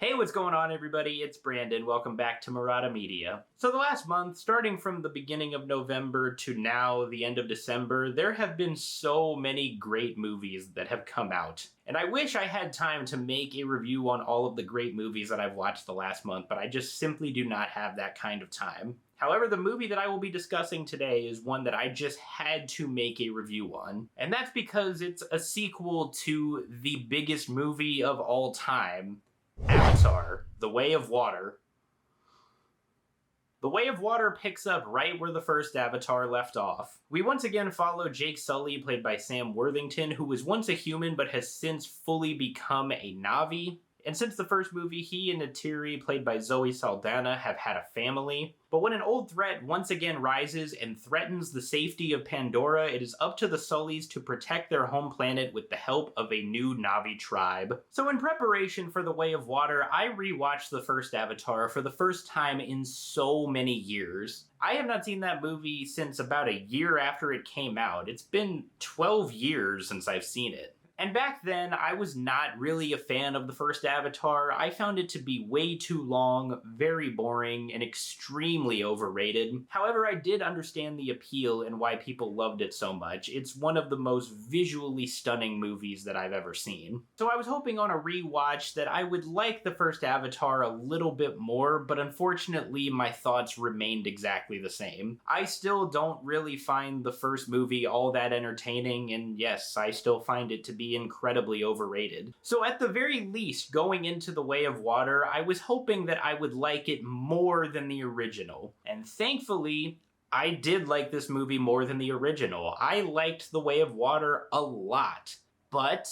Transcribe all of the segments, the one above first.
Hey, what's going on, everybody? It's Brandon. Welcome back to Marotta Media. So the last month, starting from the beginning of November to now, the end of December, there have been so many great movies that have come out. And I wish I had time to make a review on all of the great movies that I've watched the last month, but I just simply do not have that kind of time. However, the movie that I will be discussing today is one that I just had to make a review on. And that's because it's a sequel to the biggest movie of all time, Avatar: The Way of Water. The Way of Water picks up right where the first Avatar left off. We once again follow Jake Sully, played by Sam Worthington, who was once a human but has since fully become a Navi. And since the first movie, he and Neytiri, played by Zoe Saldana, have had a family. But when an old threat once again rises and threatens the safety of Pandora, it is up to the Sullys to protect their home planet with the help of a new Navi tribe. So in preparation for The Way of Water, I rewatched the first Avatar for the first time in so many years. I have not seen that movie since about a year after it came out. It's been 12 years since I've seen it. And back then, I was not really a fan of the first Avatar. I found it to be way too long, very boring, and extremely overrated. However, I did understand the appeal and why people loved it so much. It's one of the most visually stunning movies that I've ever seen. So I was hoping on a rewatch that I would like the first Avatar a little bit more, but unfortunately my thoughts remained exactly the same. I still don't really find the first movie all that entertaining, and yes, I still find it to be incredibly overrated. So at the very least, going into The Way of Water, I was hoping that I would like it more than the original. And thankfully, I did like this movie more than the original. I liked The Way of Water a lot, but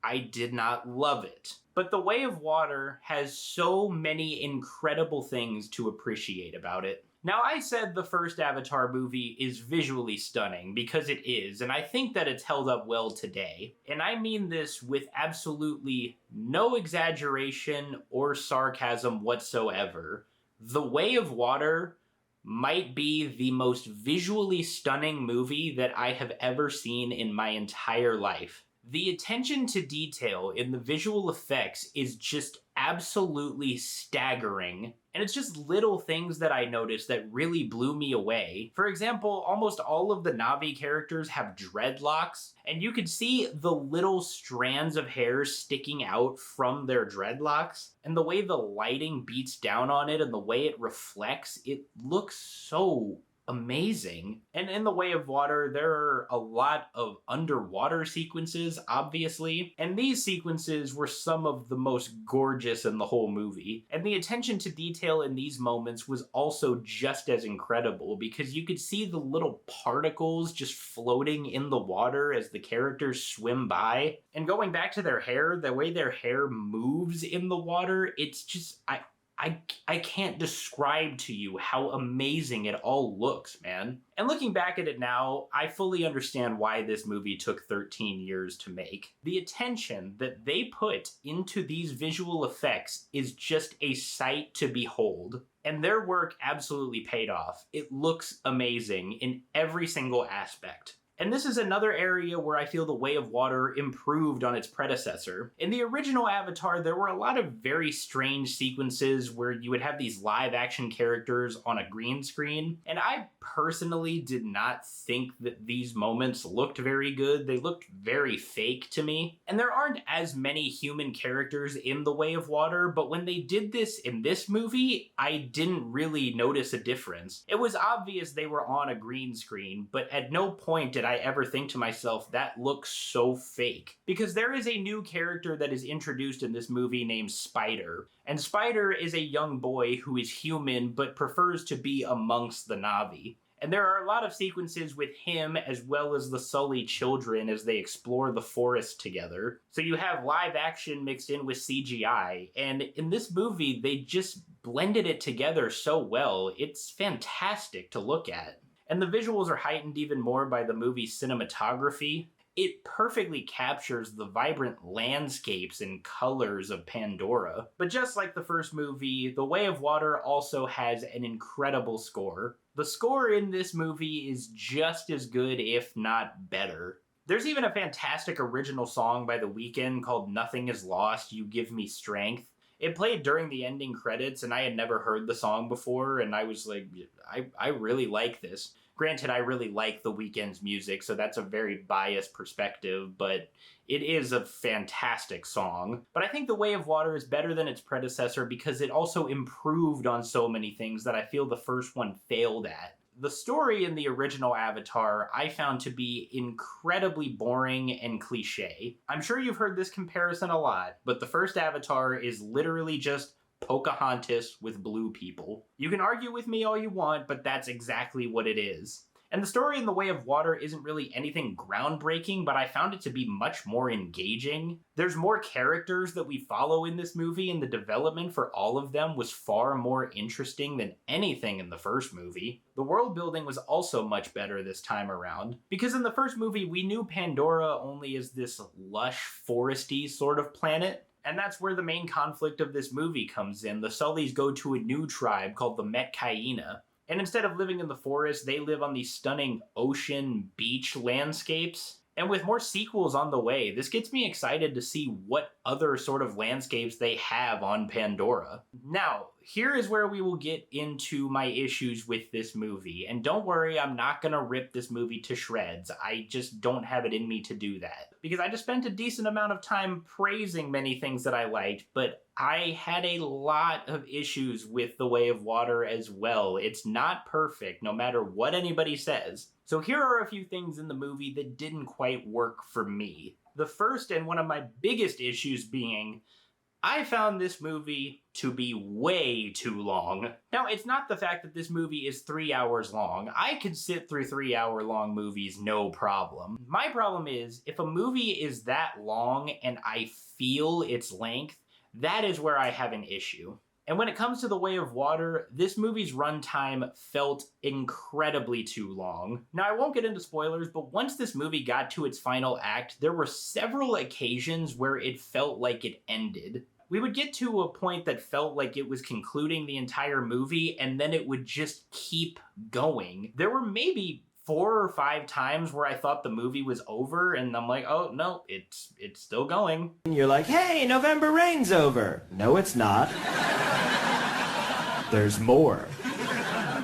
I did not love it. But The Way of Water has so many incredible things to appreciate about it. Now, I said the first Avatar movie is visually stunning, because it is, and I think that it's held up well today. And I mean this with absolutely no exaggeration or sarcasm whatsoever. The Way of Water might be the most visually stunning movie that I have ever seen in my entire life. The attention to detail in the visual effects is just absolutely staggering. And it's just little things that I noticed that really blew me away. For example, almost all of the Navi characters have dreadlocks, and you could see the little strands of hair sticking out from their dreadlocks. And the way the lighting beats down on it and the way it reflects, it looks so amazing. And in The Way of Water, there are a lot of underwater sequences, obviously, and these sequences were some of the most gorgeous in the whole movie. And the attention to detail in these moments was also just as incredible, because you could see the little particles just floating in the water as the characters swim by. And going back to their hair, the way their hair moves in the water, it's just, I can't describe to you how amazing it all looks, man. And looking back at it now, I fully understand why this movie took 13 years to make. The attention that they put into these visual effects is just a sight to behold. And their work absolutely paid off. It looks amazing in every single aspect. And this is another area where I feel The Way of Water improved on its predecessor. In the original Avatar, there were a lot of very strange sequences where you would have these live-action characters on a green screen, and I personally did not think that these moments looked very good. They looked very fake to me. And there aren't as many human characters in The Way of Water, but when they did this in this movie, I didn't really notice a difference. It was obvious they were on a green screen, but at no point did I ever think to myself, that looks so fake. Because there is a new character that is introduced in this movie named Spider. And Spider is a young boy who is human but prefers to be amongst the Navi. And there are a lot of sequences with him as well as the Sully children as they explore the forest together. So you have live action mixed in with CGI, and in this movie they just blended it together so well. It's fantastic to look at. And the visuals are heightened even more by the movie's cinematography. It perfectly captures the vibrant landscapes and colors of Pandora. But just like the first movie, The Way of Water also has an incredible score. The score in this movie is just as good, if not better. There's even a fantastic original song by The Weeknd called Nothing Is Lost, You Give Me Strength. It played during the ending credits, and I had never heard the song before, and I was like, I really like this. Granted, I really like The Weeknd's music, so that's a very biased perspective, but it is a fantastic song. But I think The Way of Water is better than its predecessor because it also improved on so many things that I feel the first one failed at. The story in the original Avatar I found to be incredibly boring and cliche. I'm sure you've heard this comparison a lot, but the first Avatar is literally just Pocahontas with blue people. You can argue with me all you want, but that's exactly what it is. And the story in The Way of Water isn't really anything groundbreaking, but I found it to be much more engaging. There's more characters that we follow in this movie, and the development for all of them was far more interesting than anything in the first movie. The world building was also much better this time around, because in the first movie we knew Pandora only as this lush, foresty sort of planet. And that's where the main conflict of this movie comes in. The Sullys go to a new tribe called the Metcaina. And instead of living in the forest, they live on these stunning ocean beach landscapes. And with more sequels on the way, this gets me excited to see what other sort of landscapes they have on Pandora. Now, here is where we will get into my issues with this movie. And don't worry, I'm not gonna rip this movie to shreds. I just don't have it in me to do that. Because I just spent a decent amount of time praising many things that I liked, but I had a lot of issues with The Way of Water as well. It's not perfect, no matter what anybody says. So here are a few things in the movie that didn't quite work for me. The first and one of my biggest issues being, I found this movie to be way too long. Now, it's not the fact that this movie is 3 hours long. I could sit through 3-hour-long movies, no problem. My problem is, if a movie is that long and I feel its length, that is where I have an issue. And when it comes to The Way of Water, this movie's runtime felt incredibly too long. Now, I won't get into spoilers, but once this movie got to its final act, there were several occasions where it felt like it ended. We would get to a point that felt like it was concluding the entire movie, and then it would just keep going. There were maybe 4 or 5 times where I thought the movie was over, and I'm like, oh, no, it's still going. You're like, hey, November Rain's over. No, it's not. There's more.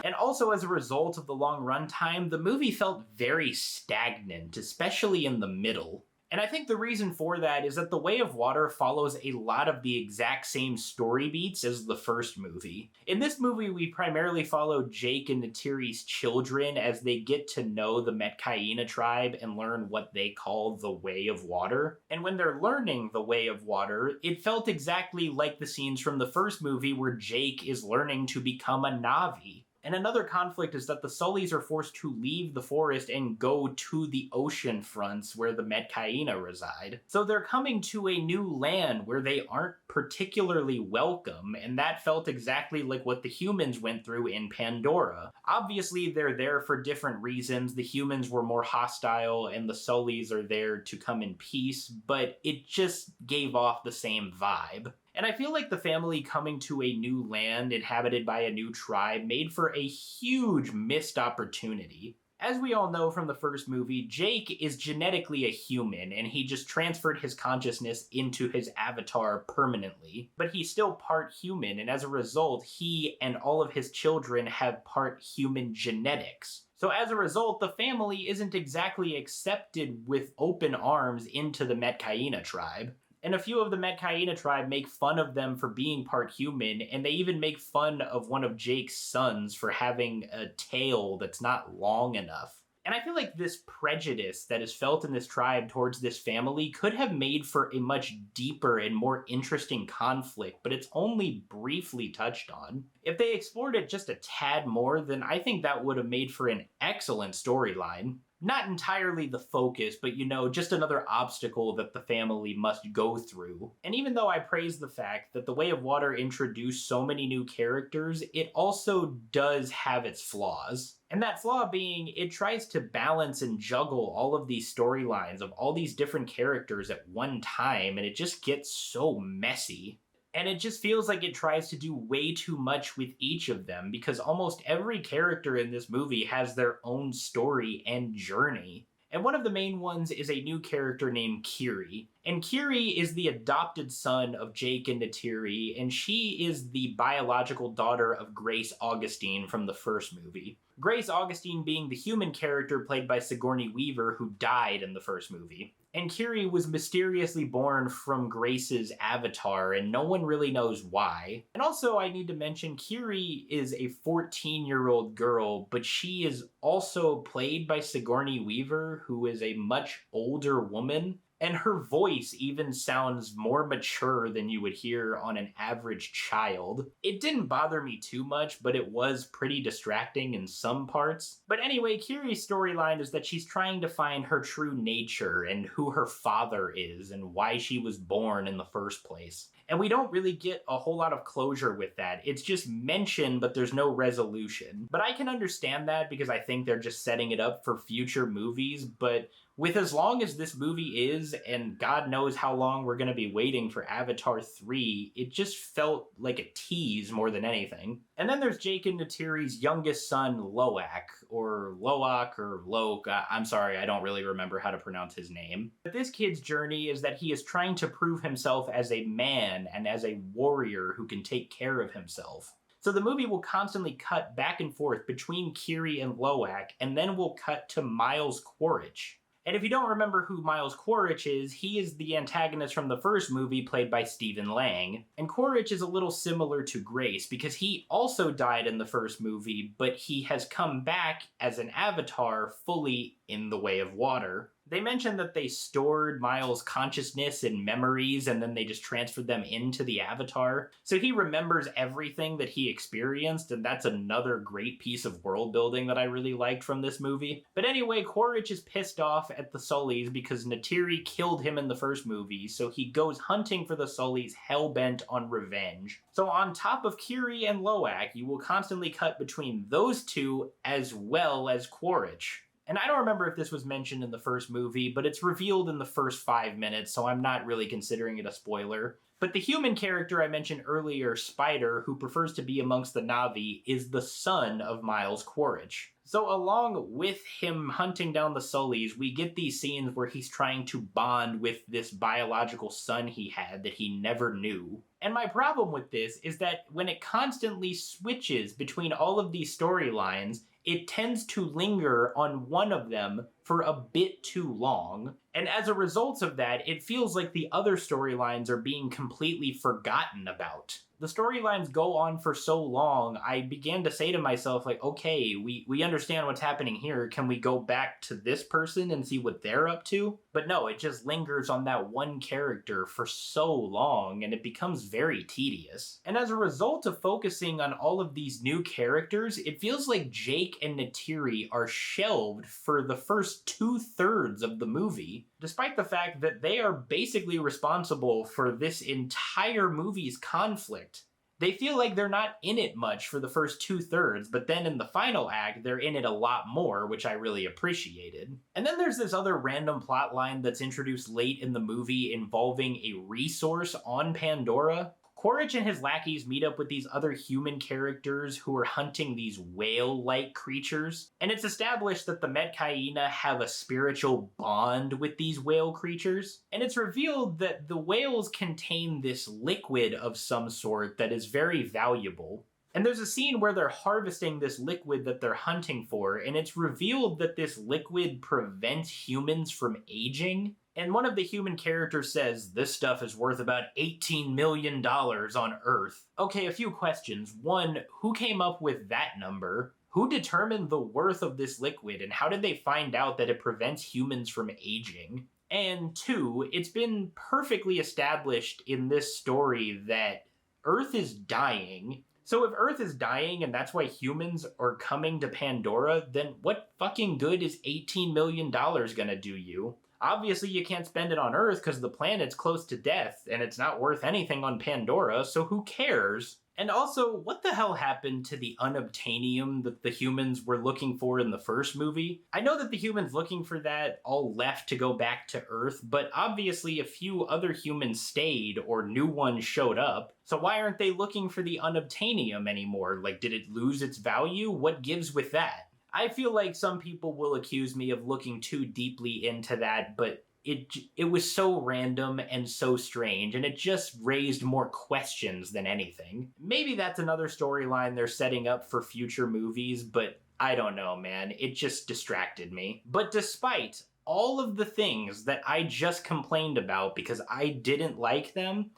And also as a result of the long runtime, the movie felt very stagnant, especially in the middle. And I think the reason for that is that The Way of Water follows a lot of the exact same story beats as the first movie. In this movie, we primarily follow Jake and Neytiri's children as they get to know the Metcaina tribe and learn what they call the Way of Water. And when they're learning the Way of Water, it felt exactly like the scenes from the first movie where Jake is learning to become a Navi. And another conflict is that the Sullys are forced to leave the forest and go to the ocean fronts where the Metcaina reside. So they're coming to a new land where they aren't particularly welcome, and that felt exactly like what the humans went through in Pandora. Obviously, they're there for different reasons. The humans were more hostile, and the Sullys are there to come in peace, but it just gave off the same vibe. And I feel like the family coming to a new land inhabited by a new tribe made for a huge missed opportunity. As we all know from the first movie, Jake is genetically a human, and he just transferred his consciousness into his avatar permanently. But he's still part human, and as a result, he and all of his children have part human genetics. So as a result, the family isn't exactly accepted with open arms into the Metcaina tribe. And a few of the Metcaina tribe make fun of them for being part human, and they even make fun of one of Jake's sons for having a tail that's not long enough. And I feel like this prejudice that is felt in this tribe towards this family could have made for a much deeper and more interesting conflict, but it's only briefly touched on. If they explored it just a tad more, then I think that would have made for an excellent storyline. Not entirely the focus, but just another obstacle that the family must go through. And even though I praise the fact that The Way of Water introduced so many new characters, it also does have its flaws. And that flaw being, it tries to balance and juggle all of these storylines of all these different characters at one time, and it just gets so messy. And it just feels like it tries to do way too much with each of them, because almost every character in this movie has their own story and journey. And one of the main ones is a new character named Kiri. And Kiri is the adopted son of Jake and Neytiri, and she is the biological daughter of Grace Augustine from the first movie. Grace Augustine being the human character played by Sigourney Weaver, who died in the first movie. And Kiri was mysteriously born from Grace's avatar, and no one really knows why. And also, I need to mention, Kiri is a 14-year-old girl, but she is also played by Sigourney Weaver, who is a much older woman. And her voice even sounds more mature than you would hear on an average child. It didn't bother me too much, but it was pretty distracting in some parts. But anyway, Kiri's storyline is that she's trying to find her true nature and who her father is and why she was born in the first place. And we don't really get a whole lot of closure with that. It's just mentioned, but there's no resolution. But I can understand that because I think they're just setting it up for future movies, but with as long as this movie is, and God knows how long we're going to be waiting for Avatar 3, it just felt like a tease more than anything. And then there's Jake and Neytiri's youngest son, Loak, or Loke. I'm sorry, I don't really remember how to pronounce his name. But this kid's journey is that he is trying to prove himself as a man and as a warrior who can take care of himself. So the movie will constantly cut back and forth between Kiri and Loak, and then we'll cut to Miles Quaritch. And if you don't remember who Miles Quaritch is, he is the antagonist from the first movie played by Stephen Lang. And Quaritch is a little similar to Grace because he also died in the first movie, but he has come back as an avatar fully in the way of water. They mentioned that they stored Miles' consciousness and memories and then they just transferred them into the avatar. So he remembers everything that he experienced, and that's another great piece of world building that I really liked from this movie. But anyway, Quaritch is pissed off at the Sullys because Neytiri killed him in the first movie, so he goes hunting for the Sullys, hell-bent on revenge. So on top of Kiri and Loak, you will constantly cut between those two as well as Quaritch. And I don't remember if this was mentioned in the first movie, but it's revealed in the first 5 minutes, so I'm not really considering it a spoiler. But the human character I mentioned earlier, Spider, who prefers to be amongst the Navi, is the son of Miles Quaritch. So along with him hunting down the Sullys, we get these scenes where he's trying to bond with this biological son he had that he never knew. And my problem with this is that when it constantly switches between all of these storylines, it tends to linger on one of them for a bit too long. And as a result of that, it feels like the other storylines are being completely forgotten about. The storylines go on for so long, I began to say to myself, like, okay, we understand what's happening here. Can we go back to this person and see what they're up to? But no, it just lingers on that one character for so long, and it becomes very tedious. And as a result of focusing on all of these new characters, it feels like Jake and Neytiri are shelved for the first 2/3 of the movie, despite the fact that they are basically responsible for this entire movie's conflict. They feel like they're not in it much for the first 2/3, but then in the final act, they're in it a lot more, which I really appreciated. And then there's this other random plot line that's introduced late in the movie involving a resource on Pandora. Quaritch and his lackeys meet up with these other human characters who are hunting these whale-like creatures, and it's established that the Metkayina have a spiritual bond with these whale creatures, and it's revealed that the whales contain this liquid of some sort that is very valuable. And there's a scene where they're harvesting this liquid that they're hunting for, and it's revealed that this liquid prevents humans from aging. And one of the human characters says, this stuff is worth about $18 million on Earth. Okay, a few questions. One, who came up with that number? Who determined the worth of this liquid, and how did they find out that it prevents humans from aging? And two, it's been perfectly established in this story that Earth is dying. So if Earth is dying and that's why humans are coming to Pandora, then what fucking good is $18 million gonna do you? Obviously, you can't spend it on Earth because the planet's close to death, and it's not worth anything on Pandora, so who cares? And also, what the hell happened to the unobtainium that the humans were looking for in the first movie? I know that the humans looking for that all left to go back to Earth, but obviously a few other humans stayed or new ones showed up. So why aren't they looking for the unobtainium anymore? Like, did it lose its value? What gives with that? I feel like some people will accuse me of looking too deeply into that, but it was so random and so strange, and it just raised more questions than anything. Maybe that's another storyline they're setting up for future movies, but I don't know, man. It just distracted me. But despite all of the things that I just complained about because I didn't like them,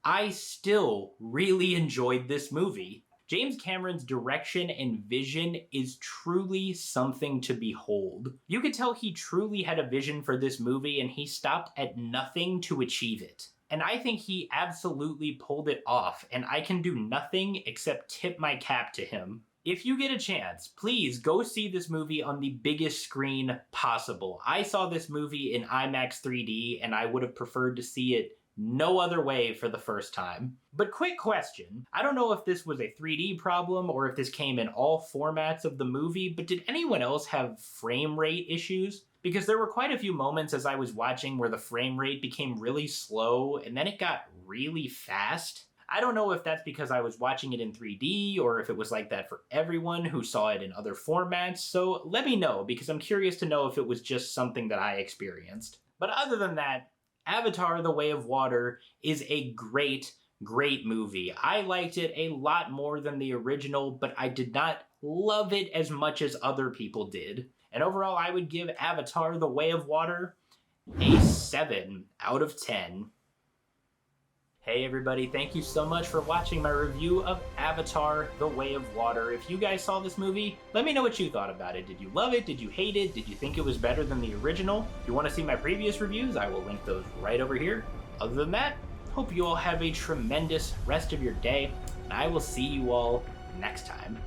I still really enjoyed this movie. James Cameron's direction and vision is truly something to behold. You could tell he truly had a vision for this movie and he stopped at nothing to achieve it. And I think he absolutely pulled it off, and I can do nothing except tip my cap to him. If you get a chance, please go see this movie on the biggest screen possible. I saw this movie in IMAX 3D and I would have preferred to see it no other way for the first time. But quick question, I don't know if this was a 3D problem or if this came in all formats of the movie, but did anyone else have frame rate issues? Because there were quite a few moments as I was watching where the frame rate became really slow and then it got really fast. I don't know if that's because I was watching it in 3D or if it was like that for everyone who saw it in other formats, so let me know because I'm curious to know if it was just something that I experienced. But other than that, Avatar: The Way of Water is a great movie. I liked it a lot more than the original, but I did not love it as much as other people did. And overall, I would give Avatar: The Way of Water a 7 out of 10. Hey everybody, thank you so much for watching my review of Avatar: The Way of Water. If you guys saw this movie, let me know what you thought about it. Did you love it? Did you hate it? Did you think it was better than the original? If you want to see my previous reviews, I will link those right over here. Other than that, hope you all have a tremendous rest of your day, and I will see you all next time.